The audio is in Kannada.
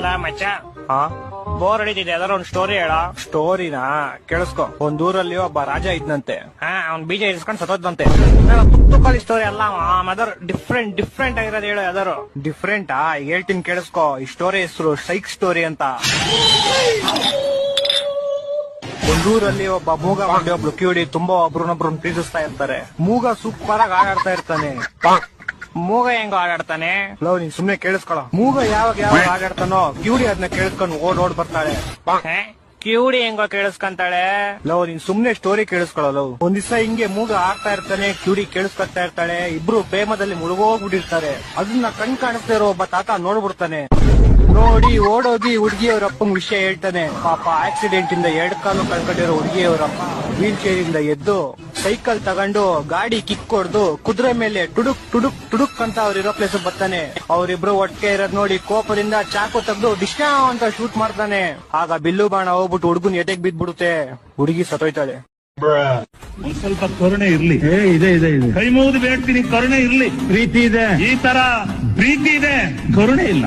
ಲಾ ಮಚ್ಚ, ಹಾ ಬೋರ್ ಹೊಡಿತಿದೆ, ಯಾವ್ದಾರ ಒಂದ್ ಸ್ಟೋರಿ ಹೇಳ. ಸ್ಟೋರಿನಾ? ಕೇಳಿಸ್ಕೊ. ಒಂದೂರಲ್ಲಿ ಒಬ್ಬ ರಾಜ ಇದ್ನಂತೆ. ಅವ್ನ್ ಬೀಜ ಇಸ್ಕೊಂಡ್ ಸತ್ತೋದ್ನಂತೆ. ತುಕ್ಕಳಿ ಸ್ಟೋರಿ ಅಲ್ಲ, ಅದರ ಡಿಫ್ರೆಂಟ್ ಆಗಿರೋದು ಹೇಳು ಯಾವ್ದಾರು. ಡಿಫ್ರೆಂಟಾ? ಹೇಳ್ತೀನಿ ಕೇಳಿಸ್ಕೊ. ಈ ಸ್ಟೋರಿ ಹೆಸರು ಸೈಕ್ ಸ್ಟೋರಿ ಅಂತ. ಒಂದೂರಲ್ಲಿ ಒಬ್ಬ ಮೂಗ ಮಾಡಿ ಒಬ್ಳು ಕಿವಿಡಿ ತುಂಬಾ ಒಬ್ರನ್ನೊಬ್ರನ್ನ ಪ್ರೀತಿಸ್ತಾ ಇರ್ತಾರೆ. ಮೂಗ ಸೂಪರ್ ಆಗಿ ಆಡಾಡ್ತಾ ಇರ್ತಾನೆ. ಮೂಗ ಹೆಂಗ ಆಡಾಡ್ತಾನೆ? ಲವ್, ನೀನ್ ಸುಮ್ನೆ ಕೇಳಿಸ್ಕೊಳ. ಮೂಗ ಯಾವಾಗ ಆಡಾಡ್ತಾನೋ ಕಿವಿಡಿ ಅದನ್ನ ಕೇಳಿಸ್ಕೊಂಡು ಓಡ್ ಬರ್ತಾಳೆ. ಕಿವುಡಿ ಹೆಂಗೋ ಕೇಳಿಸ್ಕೊಂತಾಳೆ? ಲವ್, ನೀನ್ ಸುಮ್ನೆ ಸ್ಟೋರಿ ಕೇಳಿಸ್ಕೊಳ. ಲವ್, ಒಂದ್ ದಿವಸ ಹಿಂಗೆ ಮೂಗ ಆಡ್ತಾ ಇರ್ತಾನೆ, ಕಿವಿಡಿ ಕೇಳಿಸ್ಕೊತಾ ಇರ್ತಾಳೆ. ಇಬ್ರು ಪ್ರೇಮದಲ್ಲಿ ಮುಳುಗೋಗ್ಬಿಟ್ಟಿರ್ತಾರೆ. ಅದನ್ನ ಕಣ್ ಕಾಣಿಸ್ತಾ ಇರೋ ಒಬ್ಬ ತಾತ ನೋಡ್ಬಿಡ್ತಾನೆ. ನೋಡಿ ಓಡೋಗಿ ಹುಡುಗಿಯವ್ರ ಅಪ್ಪಂಗ್ ವಿಷಯ ಹೇಳ್ತಾನೆ. ಪಾಪ ಆಕ್ಸಿಡೆಂಟ್ ಇಂದ 2 ಕಾಲು ಕಳ್ಕೊಂಡಿರೋ ಹುಡುಗಿಯವರಪ್ಪ ವೀಲ್ ಚೇರ್ ಇಂದ ಎದ್ದು ಸೈಕಲ್ ತಗೊಂಡು ಗಾಡಿ ಕಿಕ್ ಹೊಡ್ದು ಕುದುರೆ ಮೇಲೆ ಟುಡುಕ್ ಅಂತ ಅವ್ರಿರೋ ಪ್ಲೇಸ್ ಬರ್ತಾನೆ. ಅವ್ರಿಬ್ರು ಒಟ್ಟಿಗೆ ಇರೋದ್ ನೋಡಿ ಕೋಪದಿಂದ ಚಾಕು ತೆಗ್ದು ಡಿಶ್ನಾ ಅಂತ ಶೂಟ್ ಮಾಡ್ತಾನೆ. ಆಗ ಬಿಲ್ಲು ಬಾಣ ಹೋಗ್ಬಿಟ್ಟು ಹುಡುಗನ್ ಎದೆಗ್ ಬಿದ್ಬಿಡುತ್ತೆ. ಹುಡುಗಿ ಸತ್ತೋಯ್ತಾಳೆ. ಒಂದ್ ಸ್ವಲ್ಪ ಕರುಣೆ ಇರ್ಲಿ. ಇದೆ ಕೈ ಮುಗಿದು ಬೇಡ್ತೀನಿ, ಕರುಣೆ ಇರ್ಲಿ. ಪ್ರೀತಿ ಇದೆ, ಈ ತರ ಪ್ರೀತಿ ಇದೆ, ಕರುಣೆ ಇಲ್ಲ.